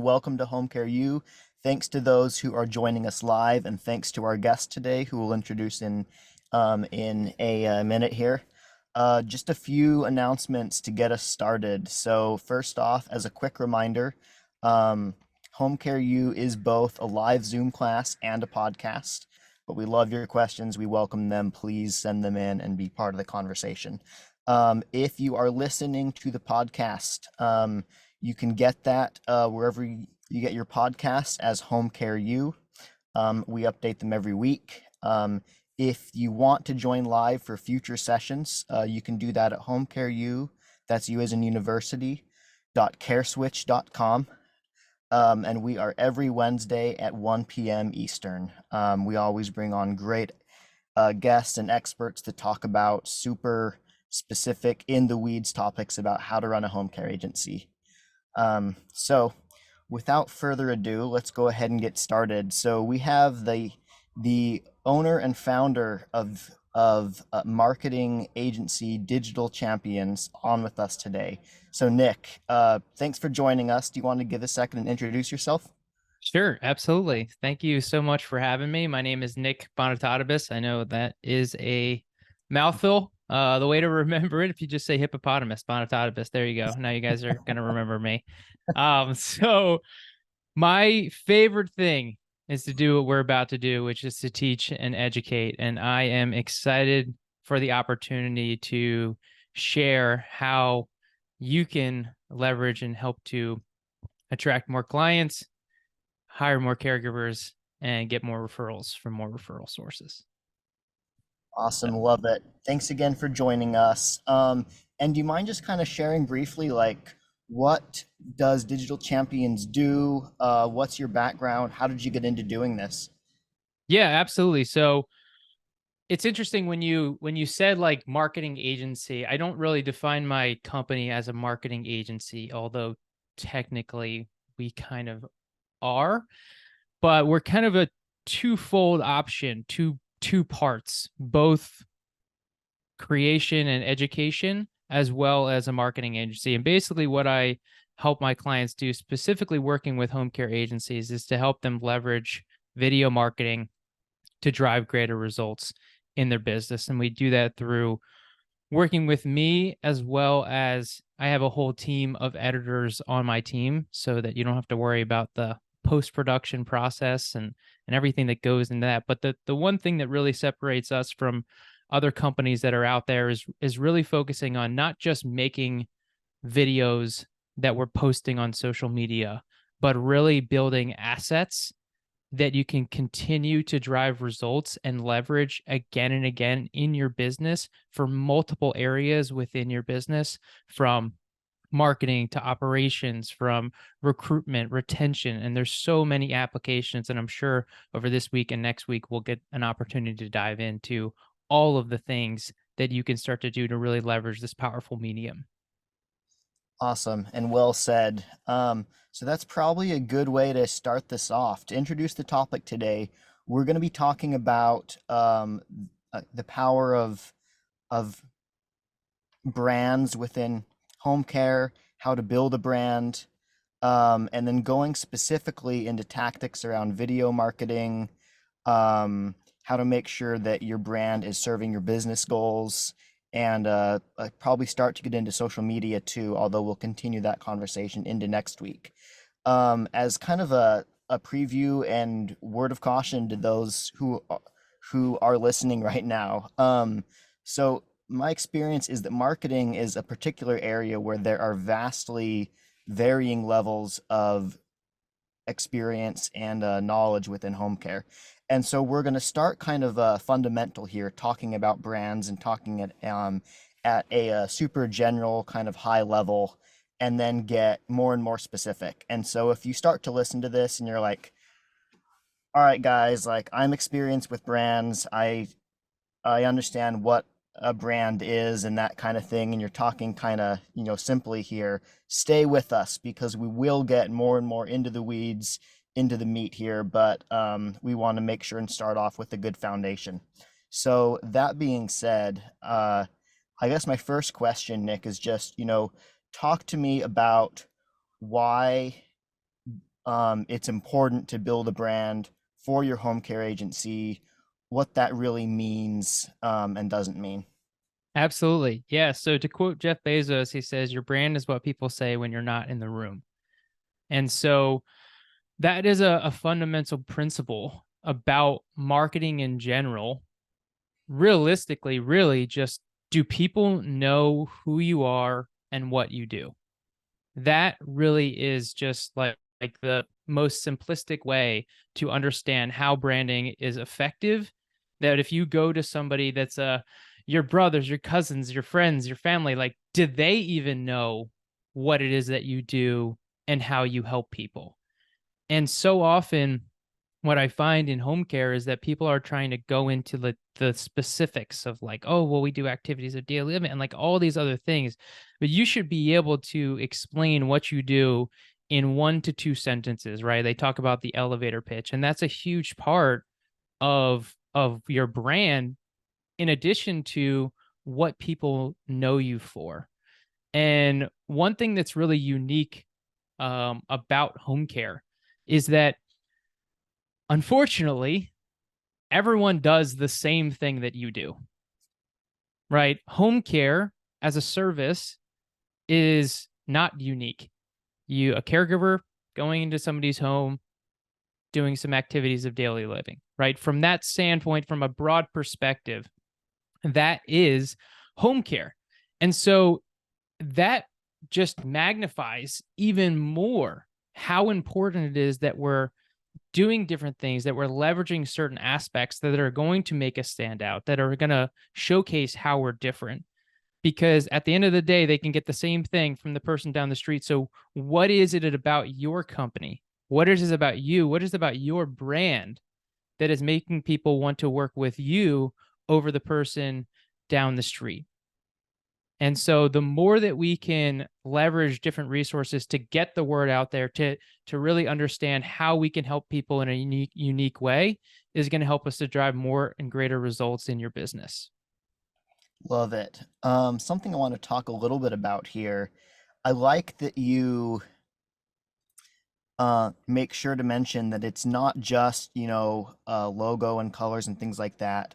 welcome to Home Care U. Thanks to those who are joining us live, and thanks to our guest today, who we'll introduce in a minute here. Just a few announcements to get us started. So first off, as a quick reminder, um, Home Care U is both a live Zoom class and a podcast. But we love your questions. We welcome them. Please send them in and be part of the conversation. If you are listening to the podcast, you can get that wherever you get your podcasts as Home Care U. We update them every week. If you want to join live for future sessions, you can do that at Home Care U. That's you as in university. Careswitch.com. And we are every Wednesday at 1 p.m. Eastern. We always bring on great guests and experts to talk about super specific in the weeds topics about how to run a home care agency. So without further ado, let's go ahead and get started. So we have the owner and founder of marketing agency Digital Champions on with us today. So Nick, thanks for joining us. Do you want to give a second and introduce yourself? Sure, absolutely. Thank you so much for having me. My name is Nick Bonitatibus. I know that is a mouthful. The way to remember it, if you just say hippopotamus, Bonitatibus, there you go. Now you guys are going to remember me. So my favorite thing is to do what we're about to do, which is to teach and educate. And I am excited for the opportunity to share how you can leverage and help to attract more clients, hire more caregivers, and get more referrals from more referral sources. Awesome, love it. Thanks again for joining us. And do you mind just kind of sharing briefly, like, what does Digital Champions do? What's your background? How did you get into doing this? Yeah, absolutely. So it's interesting when you said like marketing agency. I don't really define my company as a marketing agency, although technically we kind of are, but we're kind of a twofold option, two parts, both creation and education, as well as a marketing agency. And basically what I help my clients do, specifically working with home care agencies, is to help them leverage video marketing to drive greater results in their business. And we do that through working with me, as well as I have a whole team of editors on my team, so that you don't have to worry about the post-production process and everything that goes into that. But the one thing that really separates us from other companies that are out there is really focusing on not just making videos that we're posting on social media, but really building assets that you can continue to drive results and leverage again and again in your business for multiple areas within your business, from marketing to operations, from recruitment, retention. And there's so many applications. And I'm sure over this week and next week, we'll get an opportunity to dive into all of the things that you can start to do to really leverage this powerful medium. Awesome and well said. So that's probably a good way to start this off. To introduce the topic today, we're going to be talking about the power of brands within home care, how to build a brand, and then going specifically into tactics around video marketing, how to make sure that your brand is serving your business goals, and probably start to get into social media too, although we'll continue that conversation into next week. As kind of a preview and word of caution to those who are listening right now. So my experience is that marketing is a particular area where there are vastly varying levels of experience and knowledge within home care. And so we're going to start kind of fundamental here, talking about brands and talking at a super general kind of high level, and then get more and more specific. And so if you start to listen to this and you're like, all right, guys, like, I'm experienced with brands, I understand what a brand is and that kind of thing, and you're talking kind of, simply here, stay with us because we will get more and more into the weeds, into the meat here, but we want to make sure and start off with a good foundation. So that being said, I guess my first question, Nick, is just, talk to me about why it's important to build a brand for your home care agency, what that really means and doesn't mean. Absolutely. Yeah. So to quote Jeff Bezos, he says, your brand is what people say when you're not in the room. And so that is a fundamental principle about marketing in general. Realistically, really just, do people know who you are and what you do? That really is just like the most simplistic way to understand how branding is effective. That if you go to somebody that's your brothers, your cousins, your friends, your family, like, did they even know what it is that you do and how you help people? And so often what I find in home care is that people are trying to go into the specifics of like, oh, well, we do activities of daily living and like all these other things. But you should be able to explain what you do in 1 to 2 sentences, right? They talk about the elevator pitch, and that's a huge part of your brand, in addition to what people know you for. And one thing that's really unique about home care is that, unfortunately, everyone does the same thing that you do, right? Home care as a service is not unique. You, a caregiver going into somebody's home, doing some activities of daily living, right? From that standpoint, from a broad perspective, that is home care. And so that just magnifies even more how important it is that we're doing different things, that we're leveraging certain aspects that are going to make us stand out, that are going to showcase how we're different. Because at the end of the day, they can get the same thing from the person down the street. So, what is it about your company? What is it about you? What is it about your brand that is making people want to work with you over the person down the street? And so the more that we can leverage different resources to get the word out there, to really understand how we can help people in a unique way, is going to help us to drive more and greater results in your business. Love it. Something I want to talk a little bit about here. I like that you make sure to mention that it's not just, logo and colors and things like that,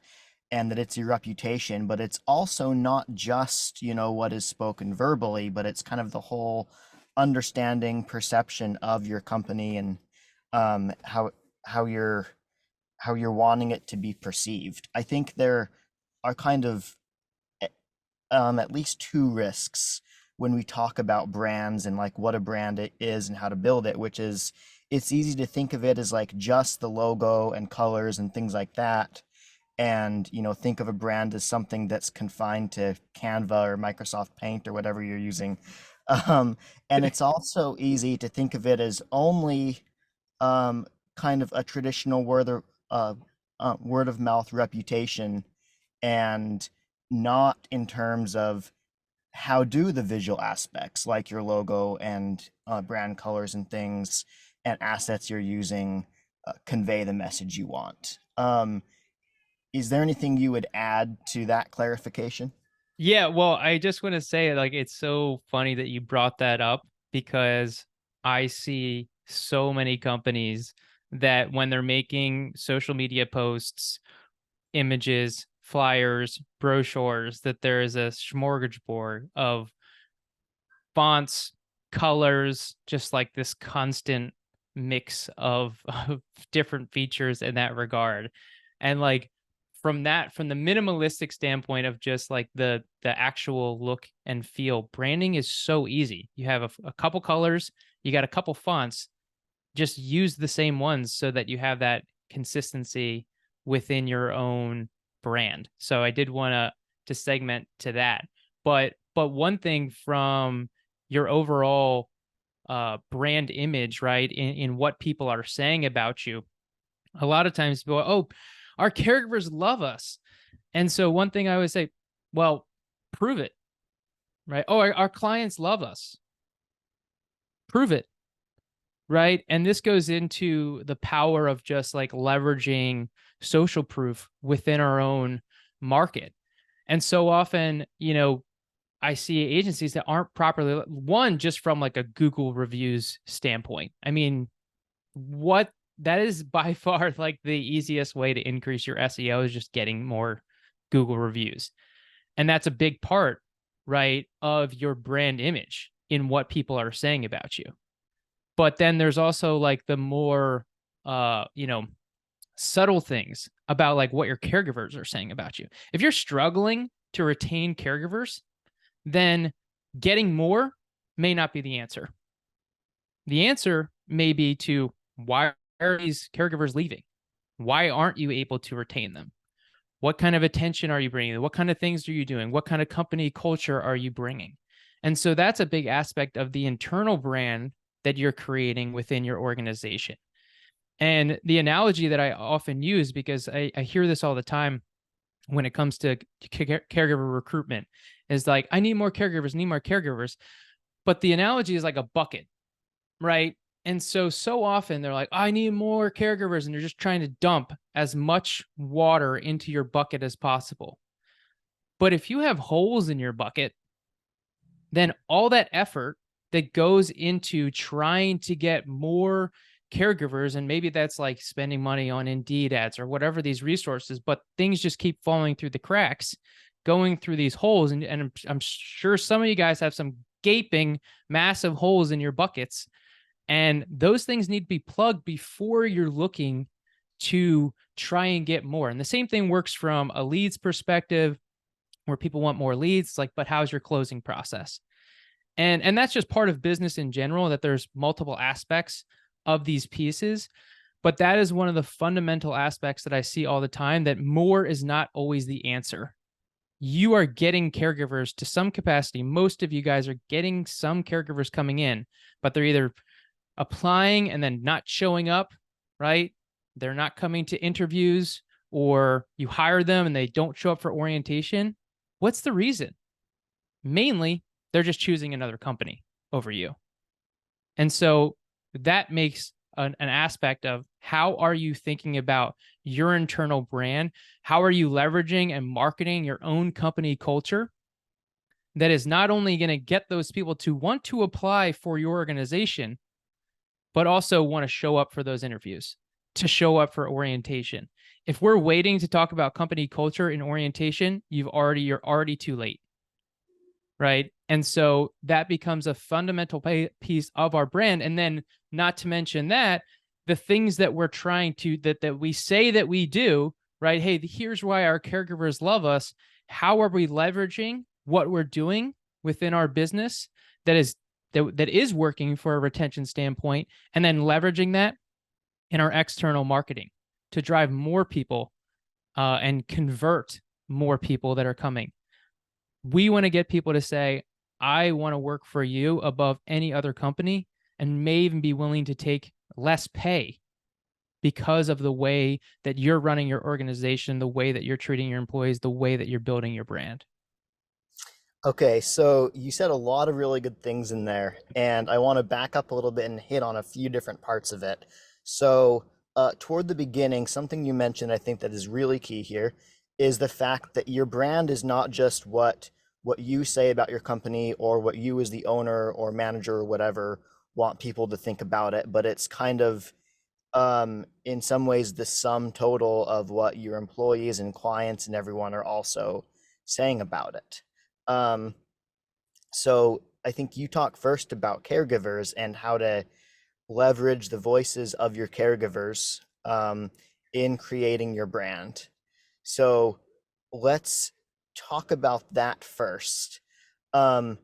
and that it's your reputation, but it's also not just, what is spoken verbally, but it's kind of the whole understanding, perception of your company and how how you're how you're wanting it to be perceived. I think there are kind of at least two risks when we talk about brands and like what a brand it is and how to build it, which is it's easy to think of it as like just the logo and colors and things like that. And, think of a brand as something that's confined to Canva or Microsoft Paint or whatever you're using. Um, and it's also easy to think of it as only kind of a traditional word of mouth reputation and not in terms of how do the visual aspects like your logo and brand colors and things and assets you're using convey the message you want. Is there anything you would add to that clarification? Yeah, well, I just want to say, like, it's so funny that you brought that up, because I see so many companies that when they're making social media posts, images, flyers, brochures, that there is a smorgasbord of fonts, colors, just like this constant mix of different features in that regard. And like, from the minimalistic standpoint of just like the actual look and feel, branding is so easy. You have a couple colors, you got a couple fonts, just use the same ones so that you have that consistency within your own brand. So I did want to segment to that. But one thing from your overall brand image, right, in what people are saying about you, a lot of times people, oh, our caregivers love us. And so one thing I always say, well, prove it, right? Oh, our clients love us. Prove it, right? And this goes into the power of just like leveraging social proof within our own market. And so often, I see agencies that aren't properly, one, just from like a Google reviews standpoint. I mean, what that is by far like the easiest way to increase your SEO is just getting more Google reviews. And that's a big part, right, of your brand image in what people are saying about you. But then there's also like the more subtle things about like what your caregivers are saying about you. If you're struggling to retain caregivers, then getting more may not be the answer. The answer may be to why are these caregivers leaving? Why aren't you able to retain them? What kind of attention are you bringing? What kind of things are you doing? What kind of company culture are you bringing? And so that's a big aspect of the internal brand that you're creating within your organization. And the analogy that I often use, because I hear this all the time when it comes to caregiver recruitment, is like, I need more caregivers, need more caregivers. But the analogy is like a bucket, right? And so often they're like, I need more caregivers, and you're just trying to dump as much water into your bucket as possible. But if you have holes in your bucket, then all that effort that goes into trying to get more caregivers, and maybe that's like spending money on Indeed ads or whatever these resources, but things just keep falling through the cracks, going through these holes. And I'm sure some of you guys have some gaping, massive holes in your buckets. And those things need to be plugged before you're looking to try and get more. And the same thing works from a leads perspective, where people want more leads. It's like, but how's your closing process? And that's just part of business in general, that there's multiple aspects of these pieces. But that is one of the fundamental aspects that I see all the time, that more is not always the answer. You are getting caregivers to some capacity. Most of you guys are getting some caregivers coming in, but they're either applying and then not showing up, right? They're not coming to interviews, or you hire them and they don't show up for orientation. What's the reason? Mainly, they're just choosing another company over you. And so that makes an aspect of, how are you thinking about your internal brand? How are you leveraging and marketing your own company culture that is not only going to get those people to want to apply for your organization, but also want to show up for those interviews, to show up for orientation. If we're waiting to talk about company culture in orientation, you're already too late, right? And so that becomes a fundamental piece of our brand. And then, not to mention that, the things that we're trying to, that we say that we do, right? Hey, here's why our caregivers love us. How are we leveraging what we're doing within our business that is working for a retention standpoint, and then leveraging that in our external marketing to drive more people and convert more people that are coming. We want to get people to say, I want to work for you above any other company, and may even be willing to take less pay because of the way that you're running your organization, the way that you're treating your employees, the way that you're building your brand. Okay, so you said a lot of really good things in there, and I want to back up a little bit and hit on a few different parts of it. So, toward the beginning, something you mentioned, I think that is really key here, is the fact that your brand is not just what you say about your company, or what you as the owner or manager or whatever want people to think about it, but it's kind of in some ways the sum total of what your employees and clients and everyone are also saying about it. Um, so I think you talk first about caregivers and how to leverage the voices of your caregivers in creating your brand. So let's talk about that first. Um,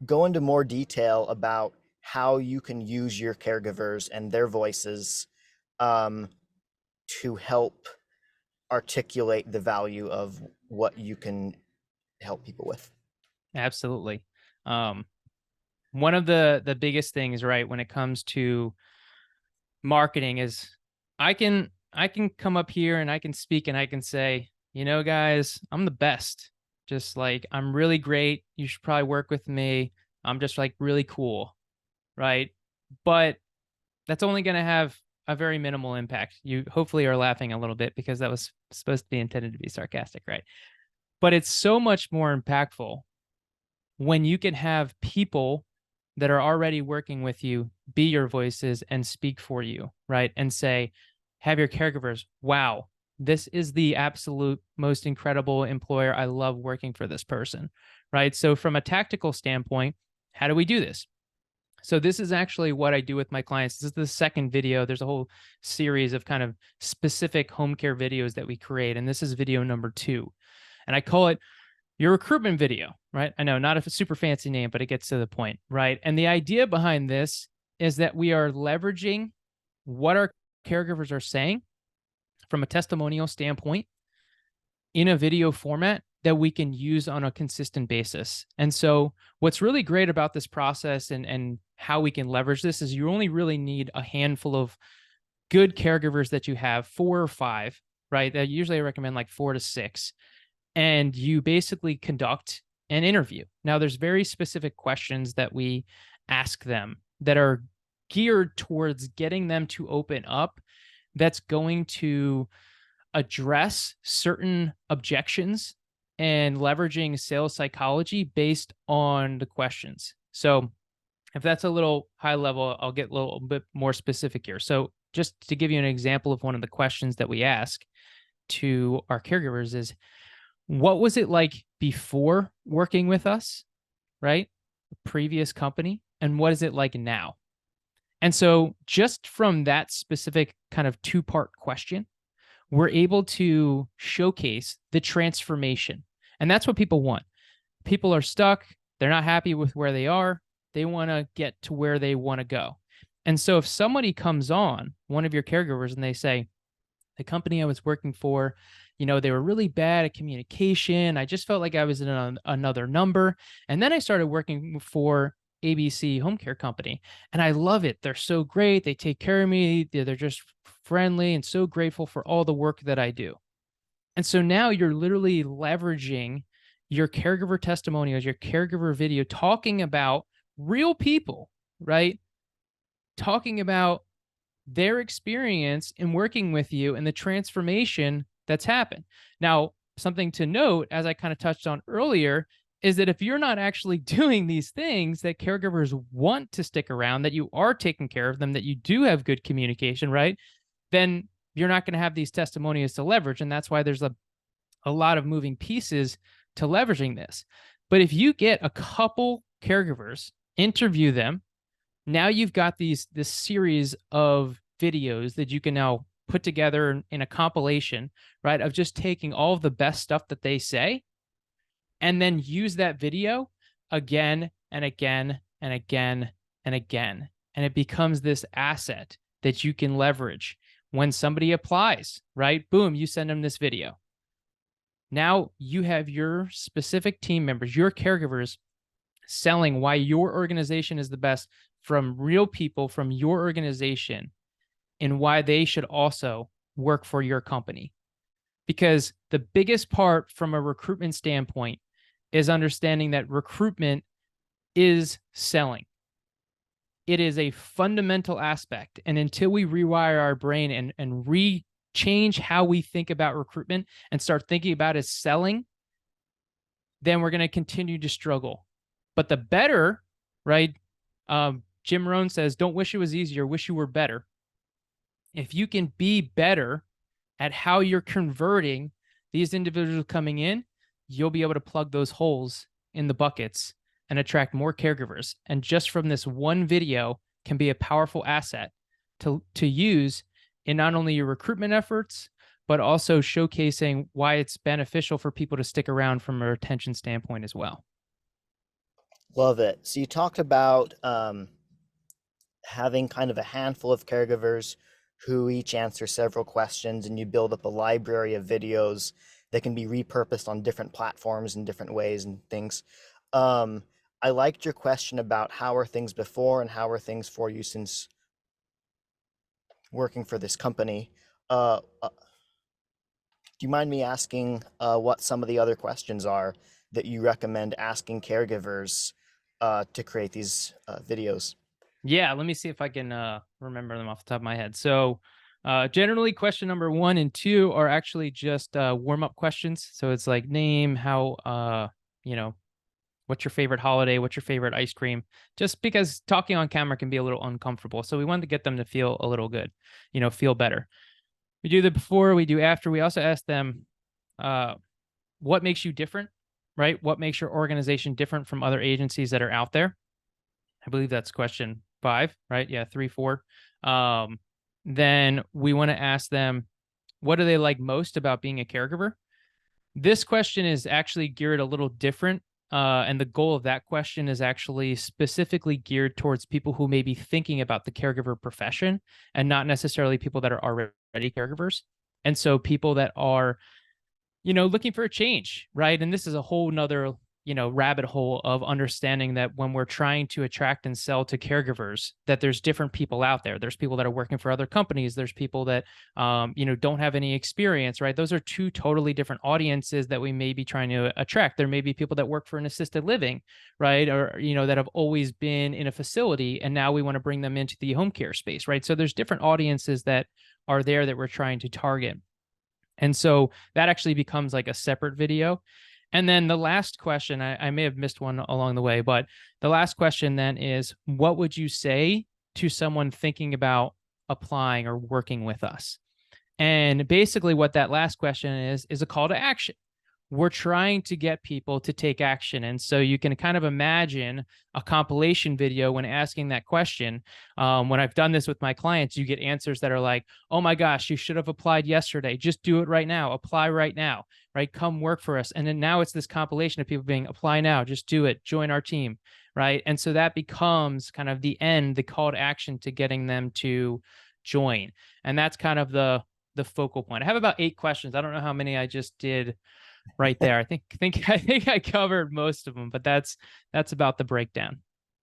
go into more detail about how you can use your caregivers and their voices um, to help articulate the value of what you can help people with. Absolutely. Um, One of the biggest things, right, when it comes to marketing is, I can come up here and I can speak and I can say, guys, I'm the best. Just like, I'm really great. You should probably work with me. I'm just like really cool, right? But that's only going to have a very minimal impact. You hopefully are laughing a little bit, because that was supposed to be intended to be sarcastic, right? But it's so much more impactful when you can have people that are already working with you be your voices and speak for you, right? And say, have your caregivers, wow, this is the absolute most incredible employer. I love working for this person, right? So, from a tactical standpoint, how do we do this? So this is actually what I do with my clients. This is the second video. There's a whole series of kind of specific home care videos that we create. And this is video number 2. And I call it your recruitment video, right? I know, not a super fancy name, but it gets to the point, right? And the idea behind this is that we are leveraging what our caregivers are saying from a testimonial standpoint in a video format that we can use on a consistent basis. And so what's really great about this process and how we can leverage this is you only really need a handful of good caregivers that you have, 4 or 5, right? That usually I recommend like 4 to 6. And you basically conduct an interview. Now there's very specific questions that we ask them that are geared towards getting them to open up, that's going to address certain objections and leveraging sales psychology based on the questions. So, if that's a little high level, I'll get a little bit more specific here. So, just to give you an example of one of the questions that we ask to our caregivers is, what was it like before working with us, right? The previous company, and what is it like now? And so, just from that specific kind of 2-part question, we're able to showcase the transformation. And that's what people want. People are stuck. They're not happy with where they are. They want to get to where they want to go. And so if somebody comes on, one of your caregivers, and they say, the company I was working for, they were really bad at communication. I just felt like I was in another number. And then I started working for ABC Home Care Company, and I love it. They're so great. They take care of me. They're just friendly and so grateful for all the work that I do. And so now you're literally leveraging your caregiver testimonials, your caregiver video, talking about real people, right? Talking about their experience in working with you and the transformation that's happened. Now, something to note, as I kind of touched on earlier, is that if you're not actually doing these things that caregivers want to stick around, that you are taking care of them, that you do have good communication, right? Then you're not going to have these testimonials to leverage. And that's why there's a lot of moving pieces to leveraging this. But if you get a couple caregivers, interview them, now you've got this series of videos that you can now put together in a compilation, right? Of just taking all of the best stuff that they say and then use that video again and again and again and again. And it becomes this asset that you can leverage when somebody applies, right? Boom, you send them this video. Now you have your specific team members, your caregivers, selling why your organization is the best from real people from your organization and why they should also work for your company. Because the biggest part from a recruitment standpoint is understanding that recruitment is selling. It is a fundamental aspect. And until we rewire our brain and change how we think about recruitment and start thinking about it as selling, then we're going to continue to struggle. But the better, right? Jim Rohn says, don't wish it was easier, wish you were better. If you can be better at how you're converting these individuals coming in, you'll be able to plug those holes in the buckets and attract more caregivers. And just from this one video can be a powerful asset to use in not only your recruitment efforts, but also showcasing why it's beneficial for people to stick around from a retention standpoint as well. Love it. So you talked about having kind of a handful of caregivers who each answer several questions, and you build up a library of videos that can be repurposed on different platforms in different ways and things. I liked your question about how are things before and how are things for you since working for this company. Do you mind me asking what some of the other questions are that you recommend asking caregivers to create these videos? Yeah, let me see if I can remember them off the top of my head. So generally question number 1 and 2 are actually just warm-up questions. So it's like name, how, What's your favorite holiday? What's your favorite ice cream? Just because talking on camera can be a little uncomfortable. So we wanted to get them to feel a little good, feel better. We do the before, we do after. We also ask them, uh, what makes you different, right? What makes your organization different from other agencies that are out there? I believe that's question 5, right? Yeah, 3, 4. Um, then we want to ask them, what do they like most about being a caregiver? This question is actually geared a little different. And the goal of that question is actually specifically geared towards people who may be thinking about the caregiver profession and not necessarily people that are already caregivers. And so people that are looking for a change, right? And this is a whole nother, rabbit hole of understanding that when we're trying to attract and sell to caregivers, that there's different people out there. There's people that are working for other companies. There's people that, don't have any experience, right? Those are two totally different audiences that we may be trying to attract. There may be people that work for an assisted living, right? Or, that have always been in a facility and now we want to bring them into the home care space, right? So there's different audiences that are there that we're trying to target. And so that actually becomes like a separate video. And then the last question, I may have missed one along the way, but the last question then is, what would you say to someone thinking about applying or working with us? And basically what that last question is a call to action. We're trying to get people to take action. And so you can kind of imagine a compilation video when asking that question. When I've done this with my clients, you get answers that are like, oh my gosh, you should have applied yesterday. Just do it right now. Apply right now, right? Come work for us. And then now it's this compilation of people being apply now, just do it, join our team, right? And so that becomes kind of the end, the call to action to getting them to join. And that's kind of the focal point. I have about 8 questions. I don't know how many I just did right there. I think I covered most of them, but that's about the breakdown.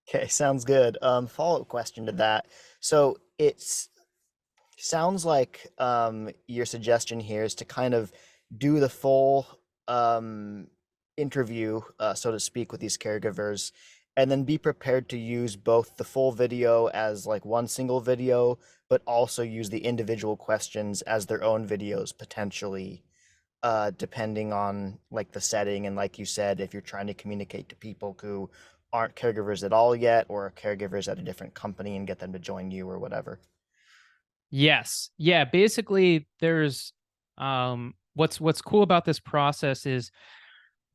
Okay, sounds good. Follow-up question to that. So it's sounds like your suggestion here is to kind of do the full um, interview, so to speak, with these caregivers, and then be prepared to use both the full video as like one single video, but also use the individual questions as their own videos potentially, depending on like the setting and like you said, if you're trying to communicate to people who aren't caregivers at all yet or are caregivers at a different company and get them to join you or whatever. Yes. Yeah, basically there's what's cool about this process is,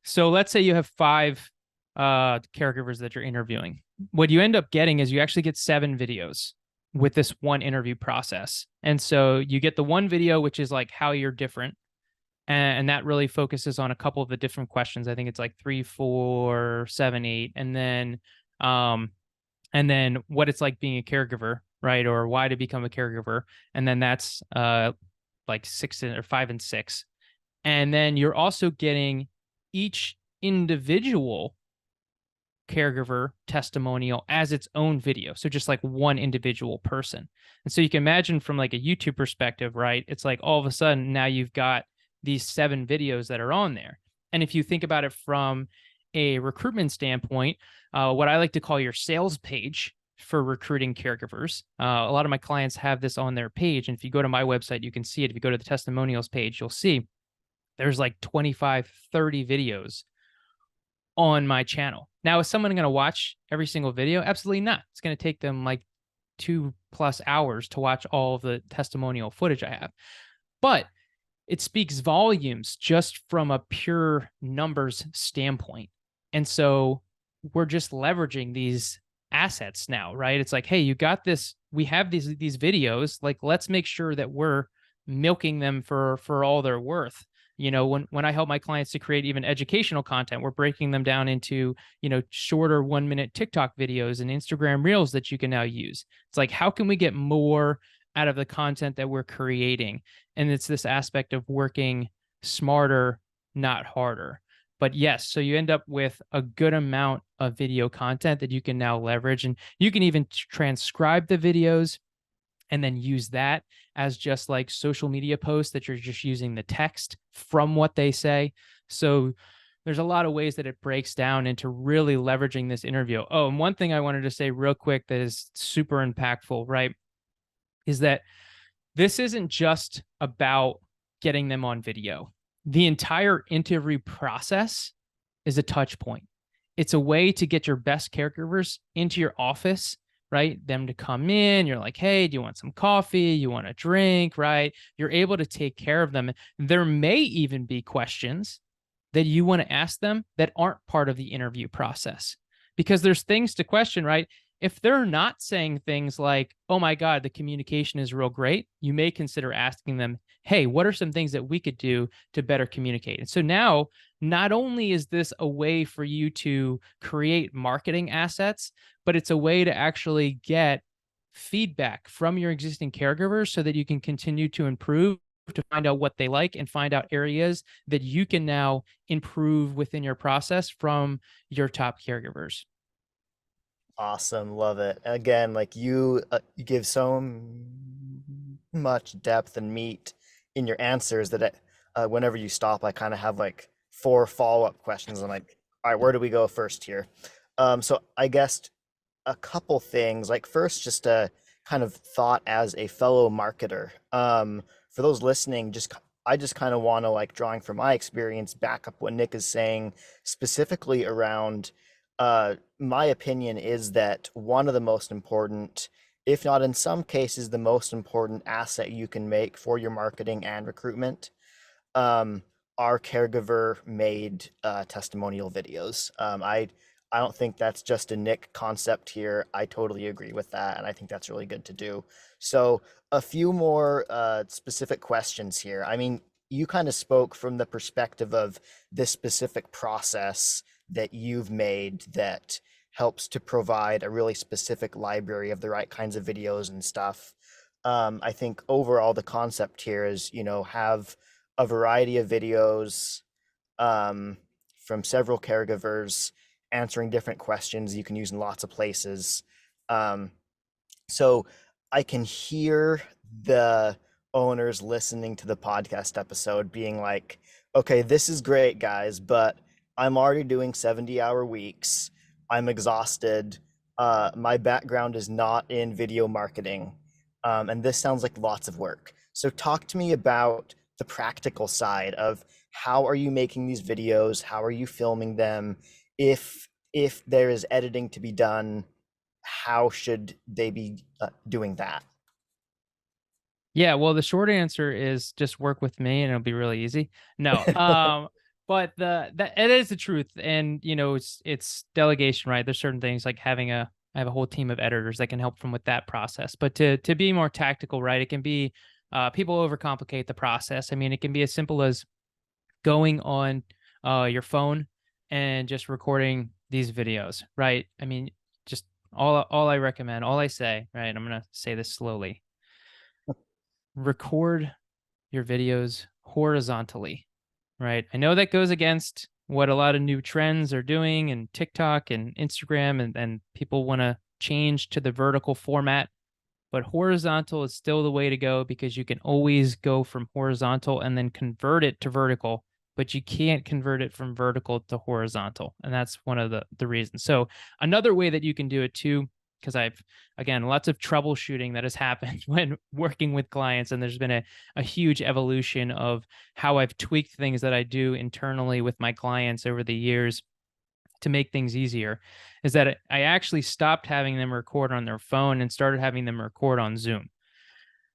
so let's say you have 5 caregivers that you're interviewing. What you end up getting is you actually get 7 videos with this one interview process. And so you get the one video which is like how you're different, and that really focuses on a couple of the different questions. I think it's like 3, 4, 7, 8, um and then what it's like being a caregiver, right? Or why to become a caregiver. And then that's like 6 or 5 and 6. And then you're also getting each individual caregiver testimonial as its own video. So just like one individual person. And so you can imagine from like a YouTube perspective, right? It's like all of a sudden now you've got these 7 videos that are on there. And if you think about it from a recruitment standpoint, what I like to call your sales page for recruiting caregivers. A lot of my clients have this on their page. And if you go to my website, you can see it. If you go to the testimonials page, you'll see there's like 25, 30 videos on my channel. Now, is someone going to watch every single video? Absolutely not. It's going to take them like 2+ hours to watch all of the testimonial footage I have. But it speaks volumes just from a pure numbers standpoint. And so we're just leveraging these assets now, right? It's like, hey, you got this, we have these videos, like let's make sure that we're milking them for all they're worth. When I help my clients to create even educational content, we're breaking them down into, shorter 1-minute TikTok videos and Instagram reels that you can now use. It's like, how can we get more out of the content that we're creating? And it's this aspect of working smarter, not harder. But yes, so you end up with a good amount of video content that you can now leverage. And you can even transcribe the videos and then use that as just like social media posts that you're just using the text from what they say. So there's a lot of ways that it breaks down into really leveraging this interview. Oh, and one thing I wanted to say real quick that is super impactful, right, is that this isn't just about getting them on video. The entire interview process is a touch point. it's a way to get your best caregivers into your office, right? Them to come in. You're like, hey, do you want some coffee? You want a drink, right? You're able to take care of them. There may even be questions that you want to ask them that aren't part of the interview process because there's things to question, right? If they're not saying things like, oh my God, the communication is real great, you may consider asking them, hey, what are some things that we could do to better communicate? And so now, not only is this a way for you to create marketing assets, but it's a way to actually get feedback from your existing caregivers so that you can continue to improve, to find out what they like and find out areas that you can now improve within your process from your top caregivers. Awesome, love it. Again, like you give so much depth and meat in your answers that whenever you stop, I kind of have like four follow-up questions. I'm like, all right, where do we go first here? So I guess a couple things. Like first, just a kind of thought as a fellow marketer. For those listening, I just kind of want to like drawing from my experience, back up what Nick is saying specifically around. My opinion is that one of the most important, if not in some cases, the most important asset you can make for your marketing and recruitment um, are caregiver made testimonial videos. I don't think that's just a Nick concept here. I totally agree with that, and I think that's really good to do. So a few more specific questions here. I mean, you kind of spoke from the perspective of this specific process that you've made that helps to provide a really specific library of the right kinds of videos and stuff. I think overall the concept here is, have a variety of videos um, from several caregivers answering different questions you can use in lots of places. Um, so I can hear the owners listening to the podcast episode being like, okay, this is great, guys, but I'm already doing 70-hour weeks. I'm exhausted. My background is not in video marketing. And this sounds like lots of work. So talk to me about the practical side of how are you making these videos? How are you filming them? If there is editing to be done, how should they be doing that? Yeah, well, the short answer is just work with me and it'll be really easy. No. But that it is the truth. And it's delegation, right? There's certain things like I have a whole team of editors that can help from with that process. But to be more tactical, right? It can be people overcomplicate the process. I mean, it can be as simple as going on your phone and just recording these videos, right? I mean, just all I recommend, all I say, right? I'm gonna say this slowly. Record your videos horizontally, right? I know that goes against what a lot of new trends are doing and TikTok and Instagram, and people want to change to the vertical format, but horizontal is still the way to go because you can always go from horizontal and then convert it to vertical, but you can't convert it from vertical to horizontal. And that's one of the reasons. So another way that you can do it too, because I've, again, lots of troubleshooting that has happened when working with clients, and there's been a huge evolution of how I've tweaked things that I do internally with my clients over the years to make things easier, is that I actually stopped having them record on their phone and started having them record on Zoom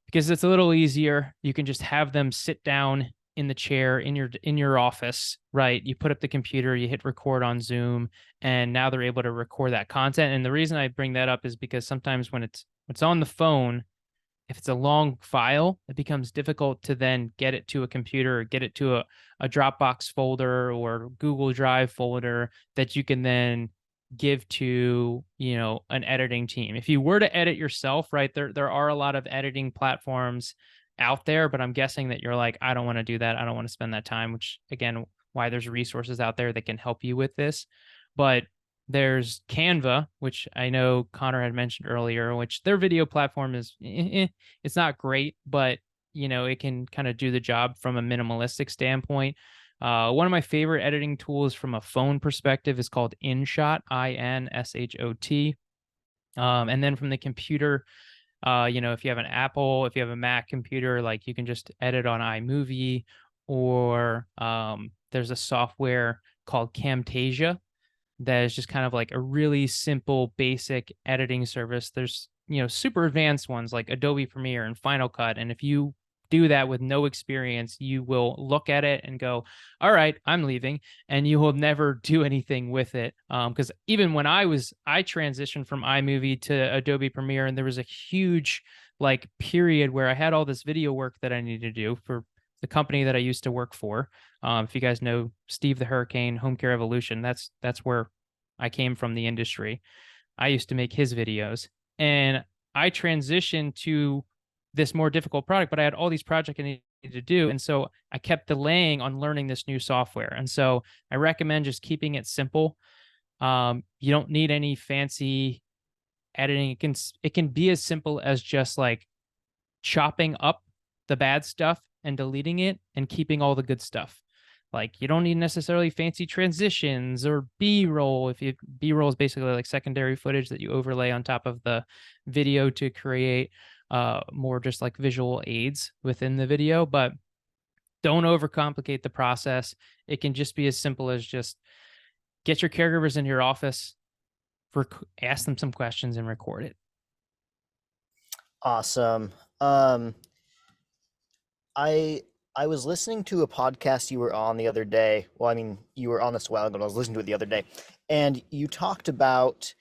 because it's a little easier. You can just have them sit down in the chair in your office, right? You put up the computer, you hit record on Zoom, and now they're able to record that content. And the reason I bring that up is because sometimes when it's on the phone, if it's a long file, it becomes difficult to then get it to a computer or get it to a Dropbox folder or Google Drive folder that you can then give to, an editing team. If you were to edit yourself, right, there are a lot of editing platforms out there, but I'm guessing that you're like, I don't want to do that. I don't want to spend that time, which again, why there's resources out there that can help you with this. But there's Canva, which I know Connor had mentioned earlier, which their video platform is, it's not great, but it can kind of do the job from a minimalistic standpoint. One of my favorite editing tools from a phone perspective is called InShot, InShot. And then from the computer, if you have an Apple, if you have a Mac computer, like you can just edit on iMovie, or there's a software called Camtasia that is just kind of like a really simple, basic editing service. There's, super advanced ones like Adobe Premiere and Final Cut. And if you do that with no experience, you will look at it and go, all right, I'm leaving. And you will never do anything with it. Because even when I transitioned from iMovie to Adobe Premiere, and there was a huge like period where I had all this video work that I needed to do for the company that I used to work for. If you guys know Steve the Hurricane, Home Care Evolution, that's where I came from the industry. I used to make his videos, and I transitioned to this more difficult product, but I had all these projects I needed to do, and so I kept delaying on learning this new software. And so I recommend just keeping it simple. You don't need any fancy editing. It can be as simple as just like chopping up the bad stuff and deleting it and keeping all the good stuff. Like you don't need necessarily fancy transitions or B-roll. If you B-roll is basically like secondary footage that you overlay on top of the video to create more just like visual aids within the video, but don't overcomplicate the process. It can just be as simple as just get your caregivers in your office, ask them some questions and record it. Awesome. I I was listening to a podcast you were on the other day. Well, I mean, you were on this a while ago, but I was listening to it the other day, and you talked about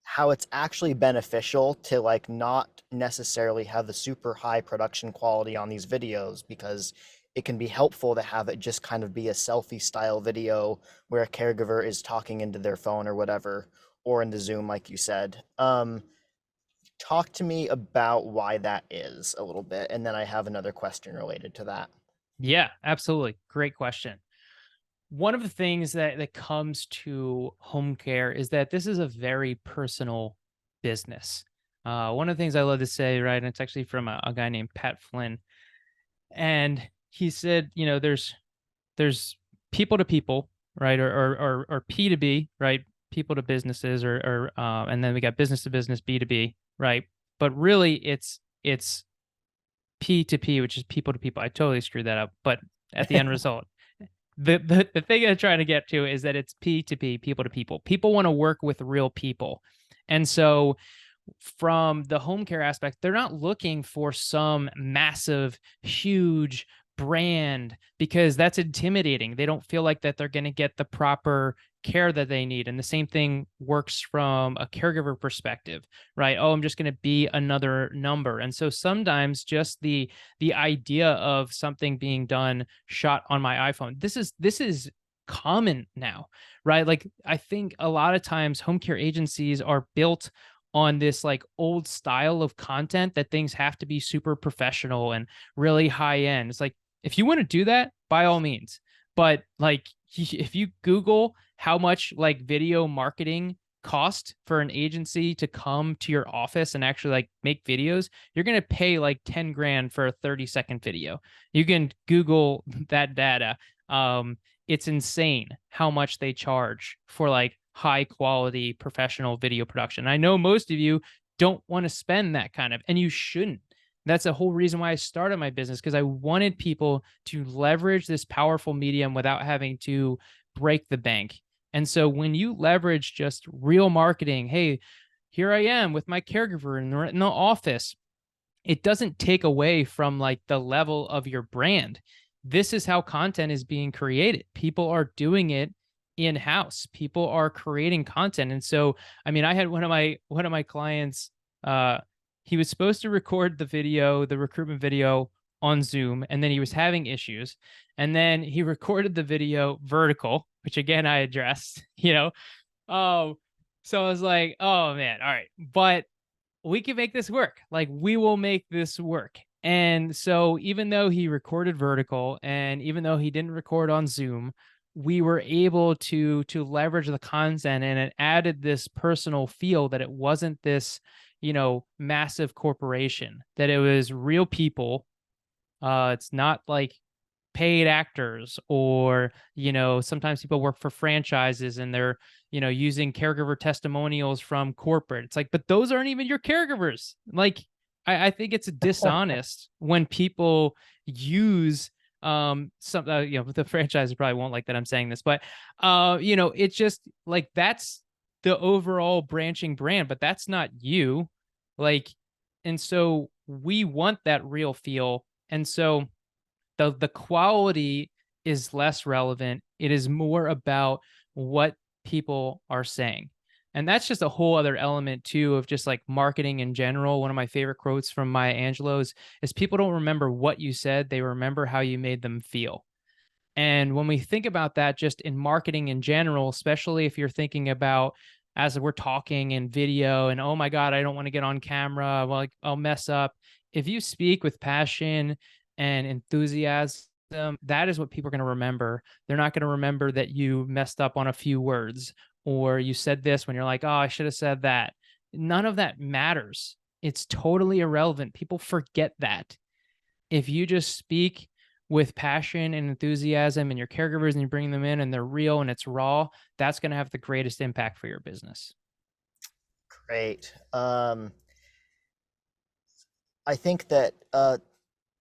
how it's actually beneficial to like not necessarily have the super high production quality on these videos because it can be helpful to have it just kind of be a selfie style video where a caregiver is talking into their phone or whatever, or into Zoom, like you said. Talk to me about why that is a little bit, and then I have another question related to that. Yeah, absolutely. Great question. One of the things that comes to home care is that this is a very personal business. One of the things I love to say, right, and it's actually from a guy named Pat Flynn, and he said, there's people to people, right, or P to B, right, people to businesses, and then we got business to business, B to B, right, but really it's P to P, which is people to people. I totally screwed that up, but at the end result, the thing I'm trying to get to is that it's P to P, people to people. People want to work with real people, and so from the home care aspect, they're not looking for some massive, huge brand because that's intimidating. They don't feel like that they're going to get the proper care that they need. And the same thing works from a caregiver perspective, right? Oh, I'm just going to be another number. And so sometimes just the idea of something being done shot on my iPhone. This is common now, right? Like I think a lot of times home care agencies are built on this like old style of content that things have to be super professional and really high end. It's like if you want to do that, by all means. But like if you Google how much like video marketing cost for an agency to come to your office and actually like make videos, you're going to pay like 10 grand for a 30-second video. You can Google that data. It's insane how much they charge for like high quality professional video production. I know most of you don't want to spend that kind of, and you shouldn't. That's the whole reason why I started my business, because I wanted people to leverage this powerful medium without having to break the bank. And so when you leverage just real marketing, hey, here I am with my caregiver in the office, it doesn't take away from like the level of your brand. This is how content is being created. People are doing it in-house. People are creating content. And so, I mean, I had one of my clients, he was supposed to record the recruitment video on Zoom, and then he was having issues. And then he recorded the video vertical, which again I addressed, Oh, so I was like, oh man, all right. But we can make this work. Like we will make this work. And so even though he recorded vertical and even though he didn't record on Zoom, we were able to leverage the content, and it added this personal feel that it wasn't this, massive corporation, that it was real people. It's not like paid actors, or sometimes people work for franchises and they're using caregiver testimonials from corporate. It's like, but those aren't even your caregivers. Like I think it's dishonest when people use Some the franchise probably won't like that I'm saying this, but it's just like that's the overall branching brand, but that's not you. Like, and so we want that real feel. And so the quality is less relevant. It is more about what people are saying. And that's just a whole other element too of just like marketing in general. One of my favorite quotes from Maya Angelou's is people don't remember what you said, they remember how you made them feel. And when we think about that just in marketing in general, especially if you're thinking about as we're talking in video and oh my God, I don't want to get on camera, well, like, I'll mess up. If you speak with passion and enthusiasm, that is what people are going to remember. They're not going to remember that you messed up on a few words or you said this when you're like, oh, I should have said that. None of that matters. It's totally irrelevant. People forget that. If you just speak with passion and enthusiasm and your caregivers and you bring them in and they're real and it's raw, that's going to have the greatest impact for your business. Great. I think that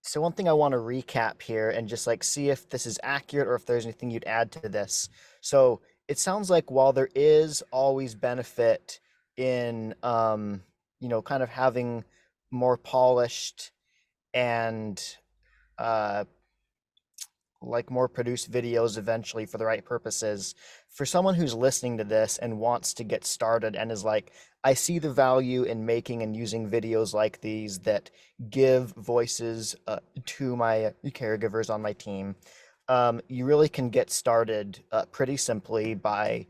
so one thing I want to recap here and just like see if this is accurate or if there's anything you'd add to this. So it sounds like while there is always benefit in kind of having more polished and uh like more produced videos eventually for the right purposes. For someone who's listening to this and wants to get started and is like, I see the value in making and using videos like these that give voices to my caregivers on my team, you really can get started pretty simply by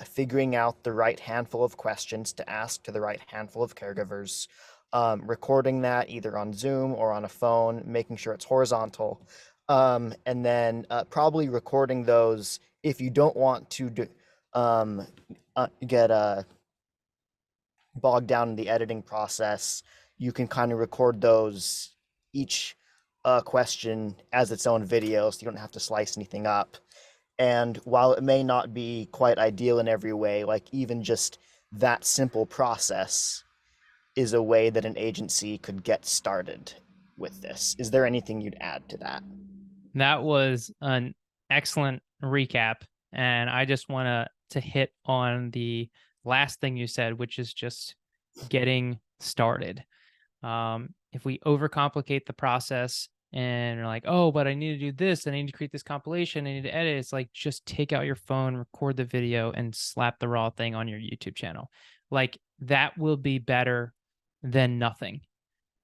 figuring out the right handful of questions to ask to the right handful of caregivers, recording that either on Zoom or on a phone, making sure it's horizontal, and then probably recording those if you don't want to get bogged down in the editing process. You can kind of record those each question as its own video, so you don't have to slice anything up. And while it may not be quite ideal in every way, like even just that simple process is a way that an agency could get started with this. Is there anything you'd add to that? That was an excellent recap. And I just want to hit on the last thing you said, which is just getting started. If we overcomplicate the process and you're like, oh, but I need to do this, I need to create this compilation, I need to edit. It's like just take out your phone, record the video, and slap the raw thing on your YouTube channel. Like that will be better than nothing.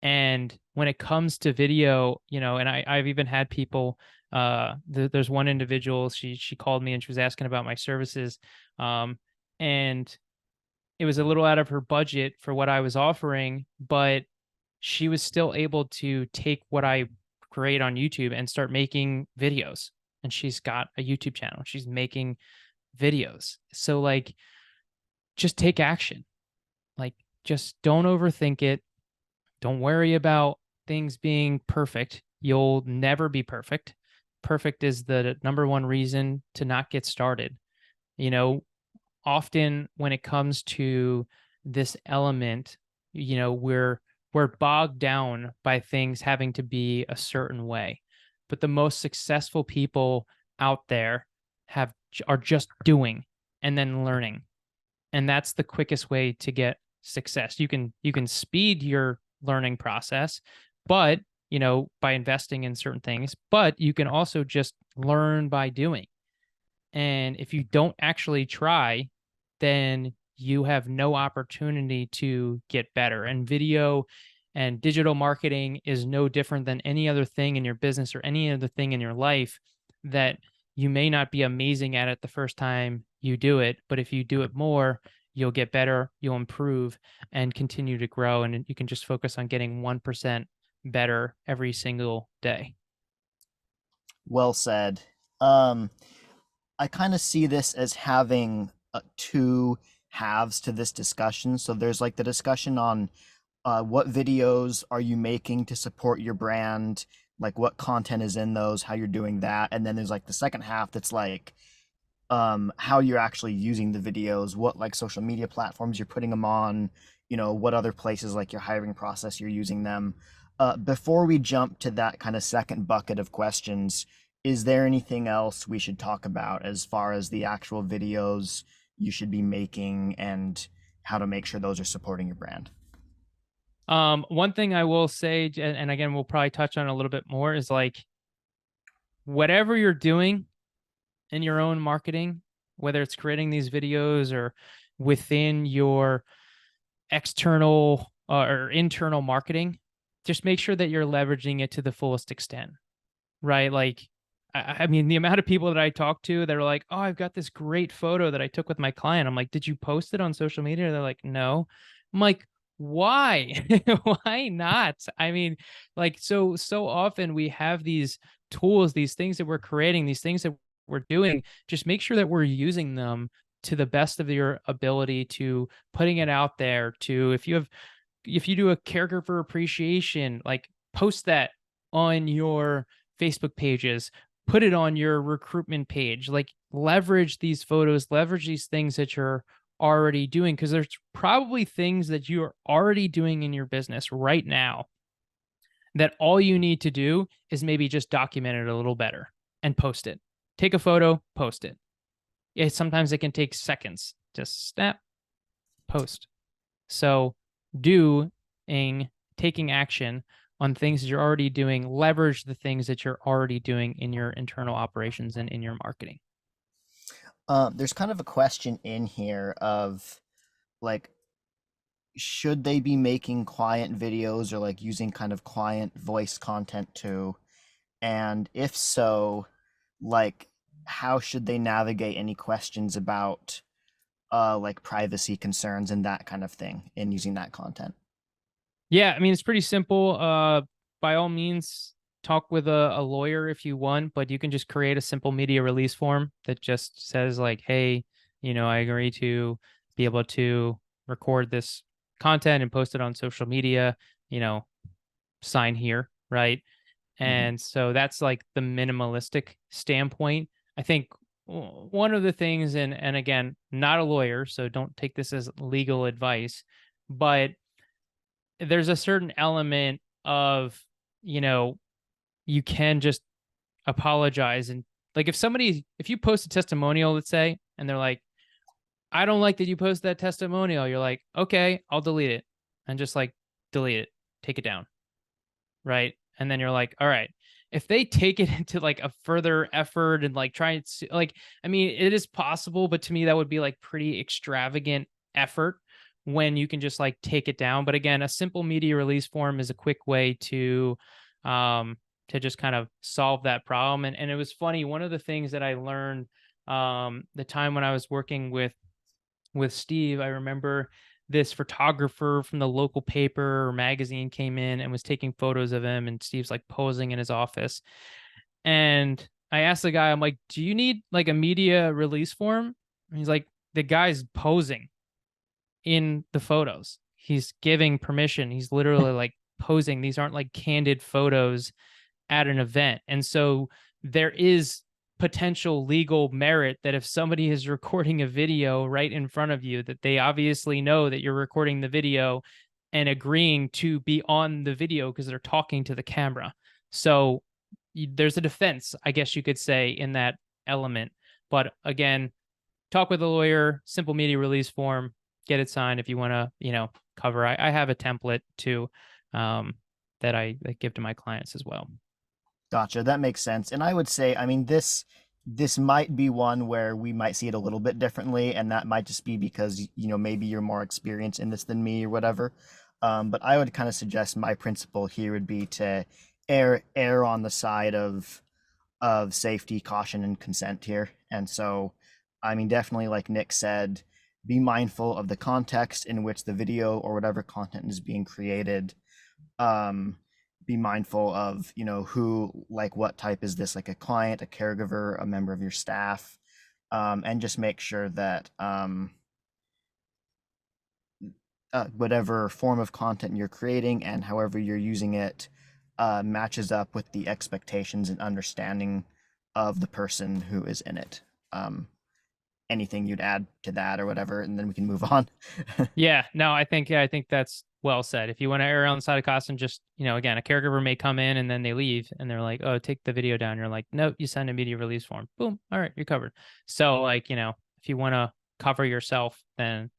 And when it comes to video, and I've even had people, there's one individual, she called me and she was asking about my services. And it was a little out of her budget for what I was offering, but she was still able to take what I create on YouTube and start making videos. And she's got a YouTube channel. She's making videos. So like just take action. Like just don't overthink it. Don't worry about things being perfect. You'll never be perfect. Perfect is the number one reason to not get started. You know, often when it comes to this element, we're bogged down by things having to be a certain way. But the most successful people out there are just doing and then learning. And that's the quickest way to get success. You can speed your learning process, but by investing in certain things, but you can also just learn by doing. And if you don't actually try, then you have no opportunity to get better. And video and digital marketing is no different than any other thing in your business or any other thing in your life that you may not be amazing at it the first time you do it, but if you do it more, you'll get better, you'll improve and continue to grow. And you can just focus on getting 1% better every single day. Well said. Um, I kind of see this as having two halves to this discussion. So there's like the discussion on what videos are you making to support your brand, like what content is in those, how you're doing that, and then there's like the second half that's like how you're actually using the videos, what like social media platforms you're putting them on, what other places like your hiring process you're using them. Before we jump to that kind of second bucket of questions, is there anything else we should talk about as far as the actual videos you should be making and how to make sure those are supporting your brand? One thing I will say, and again, we'll probably touch on a little bit more, is like whatever you're doing in your own marketing, whether it's creating these videos or within your external or internal marketing, just make sure that you're leveraging it to the fullest extent, right? Like, I mean, the amount of people that I talk to that are like, "Oh, I've got this great photo that I took with my client." I'm like, "Did you post it on social media?" They're like, "No." I'm like, "Why? Why not?" I mean, like, so often we have these tools, these things that we're creating, these things that we're doing. Just make sure that we're using them to the best of your ability, to putting it out there, to if you do a caregiver appreciation, like post that on your Facebook pages, put it on your recruitment page, like leverage these photos, leverage these things that you're already doing, because there's probably things that you are already doing in your business right now that all you need to do is maybe just document it a little better and post it. Take a photo, post it. Sometimes it can take seconds. Just snap, post. So doing taking action on things that you're already doing, leverage the things that you're already doing in your internal operations and in your marketing. There's kind of a question in here of like, should they be making client videos or like using kind of client voice content too? And if so, like, how should they navigate any questions about like privacy concerns and that kind of thing in using that content? Yeah, I mean it's pretty simple. By all means, talk with a lawyer if you want, but you can just create a simple media release form that just says like, hey, I agree to be able to record this content and post it on social media, you know, sign here, right? Hmm. And so that's like the minimalistic standpoint. I think one of the things, and again, not a lawyer, so don't take this as legal advice, but there's a certain element of, you know, you can just apologize. And like if you post a testimonial, let's say, and they're like, I don't like that you post that testimonial, you're like, okay, I'll delete it, and just like delete it, take it down, right? And then you're like, all right, if they take it into like a further effort and like try and like, I mean, it is possible, but to me, that would be like pretty extravagant effort when you can just like take it down. But again, a simple media release form is a quick way um, to just kind of solve that problem. And it was funny. One of the things that I learned the time when I was working with Steve, I remember this photographer from the local paper or magazine came in and was taking photos of him, and Steve's like posing in his office. And I asked the guy, I'm like, "Do you need like a media release form?" And he's like, "The guy's posing in the photos. He's giving permission. He's literally like posing. These aren't like candid photos at an event." And so there is potential legal merit that if somebody is recording a video right in front of you, that they obviously know that you're recording the video and agreeing to be on the video because they're talking to the camera. So there's a defense, I guess you could say, in that element. But again, talk with a lawyer, simple media release form, get it signed if you want to, cover. I have a template too, um, that I give to my clients as well. Gotcha. That makes sense. And I would say, I mean, this might be one where we might see it a little bit differently, and that might just be because, maybe you're more experienced in this than me or whatever. But I would kind of suggest my principle here would be to err on the side of safety, caution, and consent here. And so, I mean, definitely like Nick said, be mindful of the context in which the video or whatever content is being created. um be mindful of who, like, what type is this, like a client, a caregiver, a member of your staff, and just make sure that whatever form of content you're creating and however you're using it matches up with the expectations and understanding of the person who is in it. um anything you'd add to that or whatever, and then we can move on. Yeah, no, I think that's well said. If you want to err on the side of caution, just, again, a caregiver may come in and then they leave and they're like, "Oh, take the video down." You're like, "Nope, you send a media release form." Boom. All right, you're covered. So like, if you want to cover yourself, then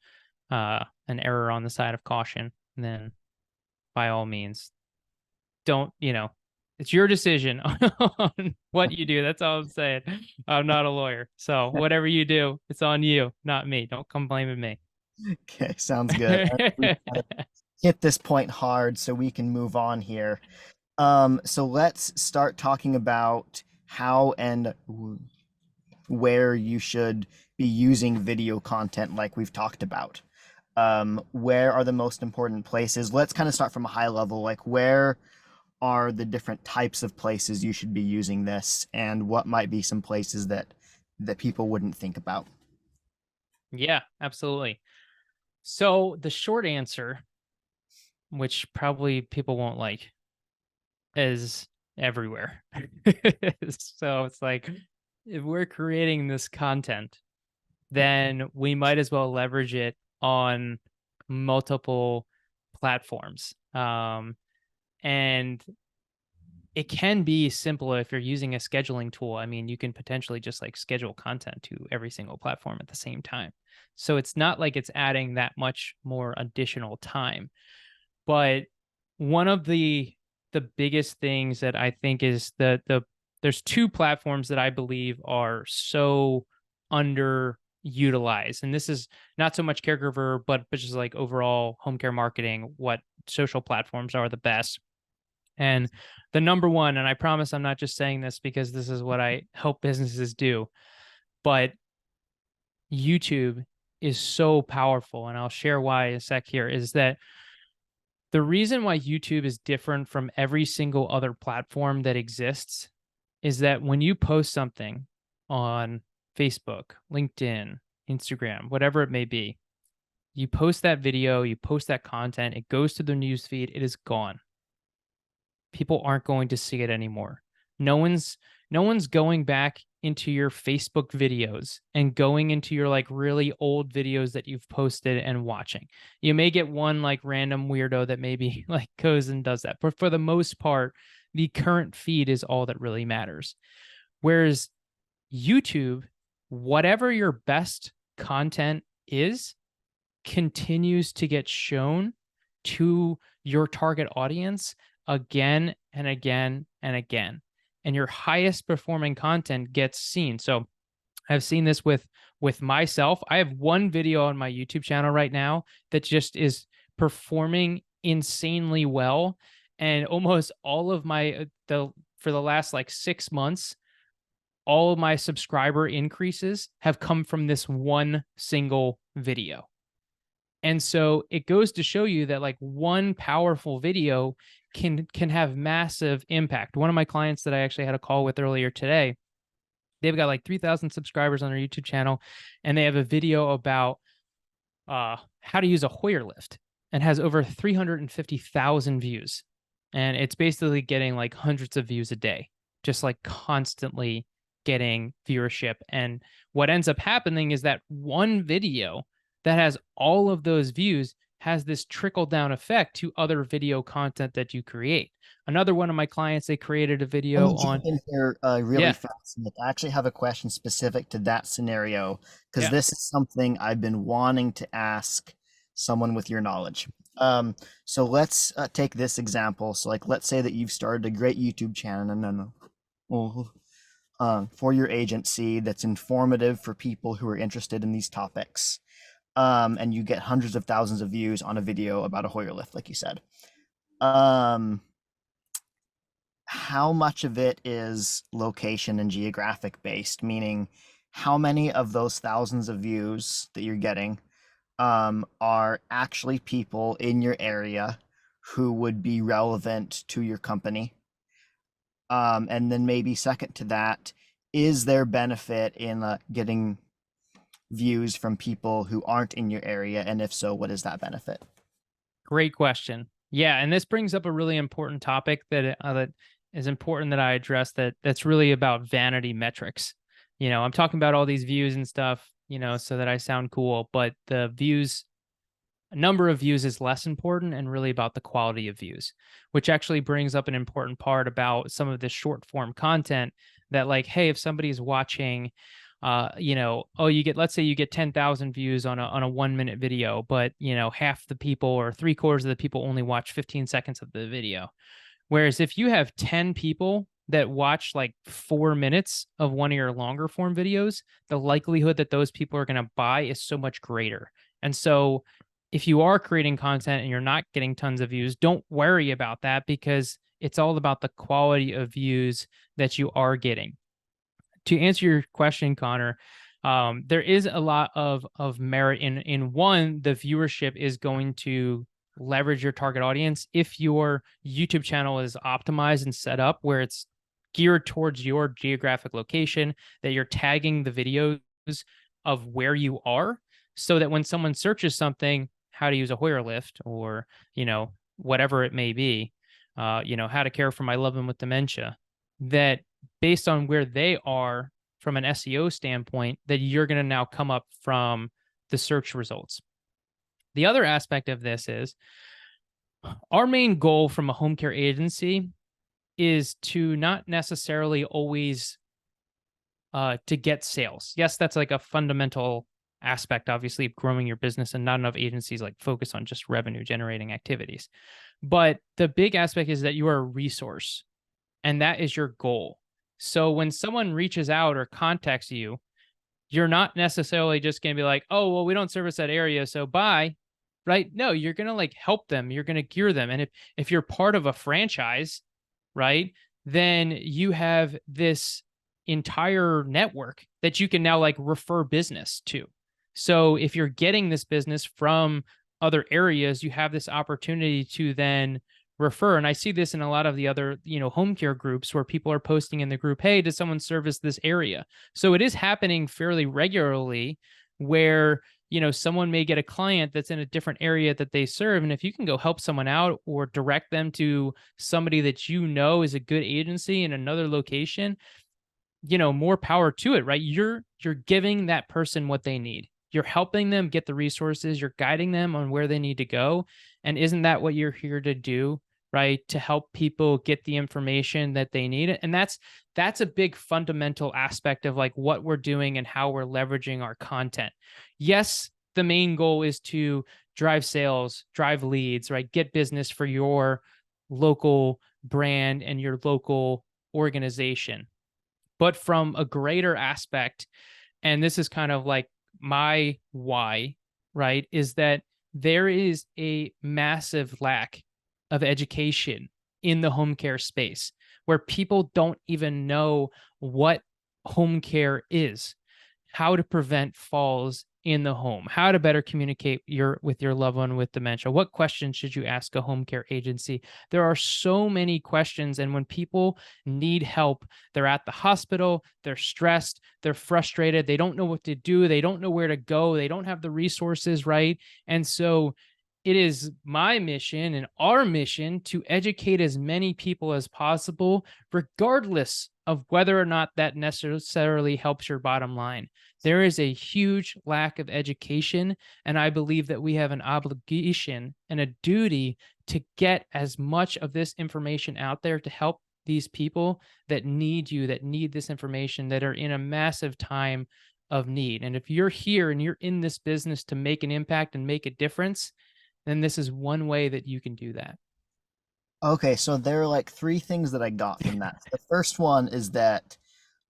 an error on the side of caution, then by all means, don't, it's your decision on what you do. That's all I'm saying. I'm not a lawyer. So whatever you do, it's on you, not me. Don't come blaming me. Okay, sounds good. We kind of hit this point hard, so we can move on here. So let's start talking about how and where you should be using video content like we've talked about. Where are the most important places? Let's kind of start from a high level, like where are the different types of places you should be using this, and what might be some places that people wouldn't think about? Yeah, absolutely. So the short answer, which probably people won't like, is everywhere. So it's like, if we're creating this content, then we might as well leverage it on multiple platforms. And it can be simple if you're using a scheduling tool. I mean, you can potentially just like schedule content to every single platform at the same time. So it's not like it's adding that much more additional time. But one of the biggest things that I think is there's two platforms that I believe are so underutilized. And this is not so much caregiver, but just like overall home care marketing, what social platforms are the best. And the number one, and I promise I'm not just saying this because this is what I help businesses do, but YouTube is so powerful. And I'll share why in a sec here, is that the reason why YouTube is different from every single other platform that exists is that when you post something on Facebook, LinkedIn, Instagram, whatever it may be, you post that video, you post that content, it goes to the newsfeed, it is gone. People aren't going to see it anymore. No one's going back into your Facebook videos and going into your like really old videos that you've posted and watching. You may get one like random weirdo that maybe like goes and does that. But for the most part, the current feed is all that really matters. Whereas YouTube, whatever your best content is, continues to get shown to your target audience again and again and again. And your highest performing content gets seen. So I've seen this with myself. I have one video on my YouTube channel right now that just is performing insanely well. And almost all of my for the last like 6 months, all of my subscriber increases have come from this one single video. And so it goes to show you that like one powerful video can have massive impact. One of my clients that I actually had a call with earlier today, they've got like 3,000 subscribers on their YouTube channel, and they have a video about how to use a Hoyer lift, and has over 350,000 views. And it's basically getting like hundreds of views a day, just like constantly getting viewership. And what ends up happening is that one video that has all of those views has this trickle down effect to other video content that you create. Another one of my clients, they created a Let video me on, jump in here really yeah, fast. Nick. I actually have a question specific to that scenario because yeah, this is something I've been wanting to ask someone with your knowledge. So let's take this example. So, like, let's say that you've started a great YouTube channel, for your agency that's informative for people who are interested in these topics, and you get hundreds of thousands of views on a video about a Hoyer lift, like you said. How much of it is location and geographic based? Meaning, how many of those thousands of views that you're getting are actually people in your area who would be relevant to your company? And then maybe second to that, is there benefit in getting views from people who aren't in your area? And if so, what is that benefit? great question. Yeah, and this brings up a really important topic that is important that I address, that's really about vanity metrics. I'm talking about all these views and stuff. so that I sound cool, but the views, number of views is less important and really about the quality of views, which actually brings up an important part about some of this short form content that, like, hey, if somebody's watching, oh, let's say you get 10,000 views on a 1 minute video, but half the people or three quarters of the people only watch 15 seconds of the video. Whereas if you have 10 people that watch like 4 minutes of one of your longer form videos, the likelihood that those people are going to buy is so much greater. And so if you are creating content and you're not getting tons of views, don't worry about that, because it's all about the quality of views that you are getting. To answer your question, Connor, there is a lot of merit in one, the viewership is going to leverage your target audience if your YouTube channel is optimized and set up where it's geared towards your geographic location, that you're tagging the videos of where you are, so that when someone searches something, how to use a Hoyer lift, or whatever it may be, how to care for my loved one with dementia, that based on where they are from an SEO standpoint, that you're going to now come up from the search results. The other aspect of this is our main goal from a home care agency is to not necessarily always to get sales. Yes, that's like a fundamental aspect, obviously, of growing your business, and not enough agencies like focus on just revenue generating activities. But the big aspect is that you are a resource, and that is your goal. So when someone reaches out or contacts you, you're not necessarily just going to be like, oh, well, we don't service that area, so bye. Right? No, you're going to like help them. You're going to gear them. And if you're part of a franchise, right, then you have this entire network that you can now like refer business to. So if you're getting this business from other areas, you have this opportunity to then refer. And I see this in a lot of the other, home care groups where people are posting in the group, hey, does someone service this area? So it is happening fairly regularly where, someone may get a client that's in a different area that they serve. And if you can go help someone out or direct them to somebody that is a good agency in another location, more power to it, right? You're giving that person what they need. You're helping them get the resources, you're guiding them on where they need to go. And isn't that what you're here to do, right? To help people get the information that they need. And that's a big fundamental aspect of like what we're doing and how we're leveraging our content. Yes, the main goal is to drive sales, drive leads, right? Get business for your local brand and your local organization. But from a greater aspect, and this is kind of like my why, right, is that there is a massive lack of education in the home care space where people don't even know what home care is, how to prevent falls in the home, how to better communicate with your loved one with dementia. What questions should you ask a home care agency? There are so many questions. And when people need help, they're at the hospital, they're stressed, they're frustrated, they don't know what to do, they don't know where to go, they don't have the resources, right? And so it is my mission and our mission to educate as many people as possible, regardless of whether or not that necessarily helps your bottom line. There is a huge lack of education, and I believe that we have an obligation and a duty to get as much of this information out there to help these people that need that need this information, that are in a massive time of need. And if you're here and you're in this business to make an impact and make a difference, then this is one way that you can do that. Okay, so there are like three things that I got from that. The first one is that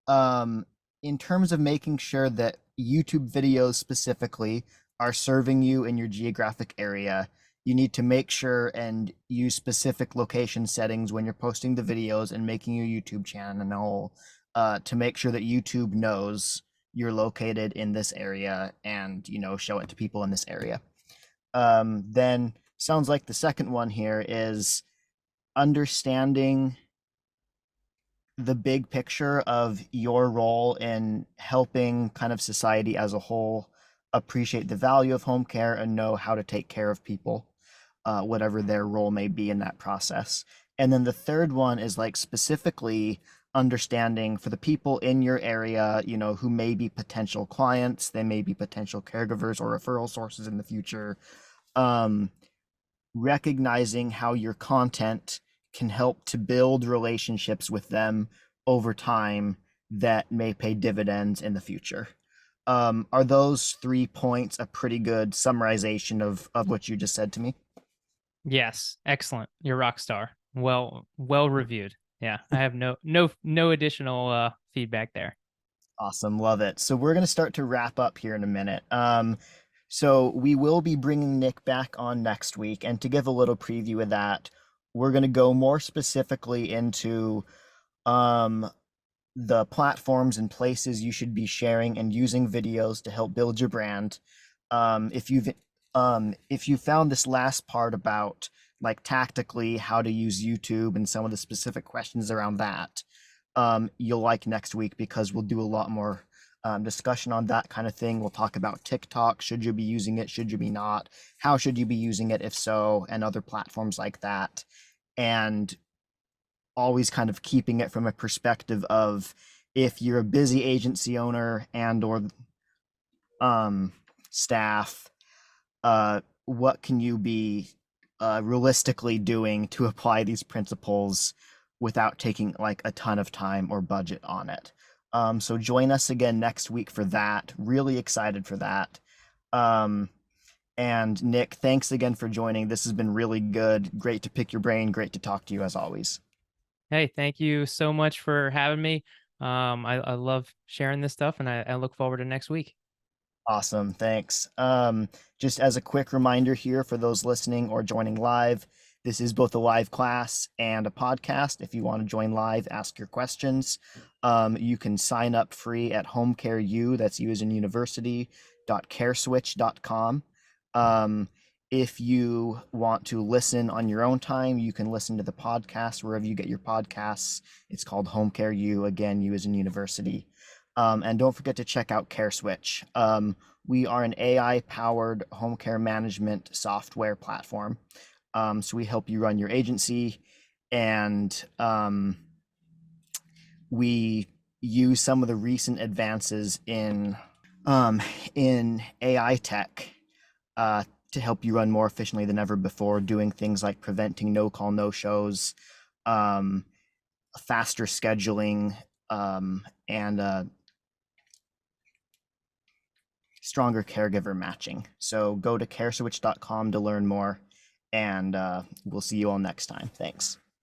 um, in terms of making sure that YouTube videos specifically are serving you in your geographic area, you need to make sure and use specific location settings when you're posting the videos and making your YouTube channel to make sure that YouTube knows you're located in this area and, show it to people in this area. Then sounds like the second one here is understanding the big picture of your role in helping kind of society as a whole appreciate the value of home care and know how to take care of people, whatever their role may be in that process. And then the third one is like specifically understanding for the people in your area, who may be potential clients, they may be potential caregivers or referral sources in the future. Um, Recognizing how your content can help to build relationships with them over time that may pay dividends in the future. Are those 3 points a pretty good summarization of what you just said to me? Yes, excellent. You're a rock star. Well reviewed. Yeah, I have no additional feedback there. Awesome, love it. So we're going to start to wrap up here in a minute. So we will be bringing Nick back on next week, and to give a little preview of that, we're going to go more specifically into um, the platforms and places you should be sharing and using videos to help build your brand. If you found this last part about like tactically how to use YouTube and some of the specific questions around that, you'll like next week because we'll do a lot more discussion on that kind of thing. We'll talk about TikTok. Should you be using it? Should you be not? How should you be using it if so? And other platforms like that. And always kind of keeping it from a perspective of if you're a busy agency owner and or staff, what can you be realistically doing to apply these principles without taking like a ton of time or budget on it. So join us again next week for that. Really excited for that. And Nick, thanks again for joining. This has been really good. Great to pick your brain. Great to talk to you as always. Hey, thank you so much for having me. I love sharing this stuff, and I look forward to next week. Awesome. Thanks. Just as a quick reminder here for those listening or joining live, this is both a live class and a podcast. If you want to join live, ask your questions. You can sign up free at HomeCareU, that's U as in university, .careswitch.com. If you want to listen on your own time, you can listen to the podcast wherever you get your podcasts. It's called HomeCareU, again, U as in university. And don't forget to check out Careswitch. We are an AI-powered home care management software platform. So we help you run your agency, and we use some of the recent advances in AI tech to help you run more efficiently than ever before, doing things like preventing no-call, no-shows, faster scheduling, and stronger caregiver matching. So go to careswitch.com to learn more, and we'll see you all next time. Thanks.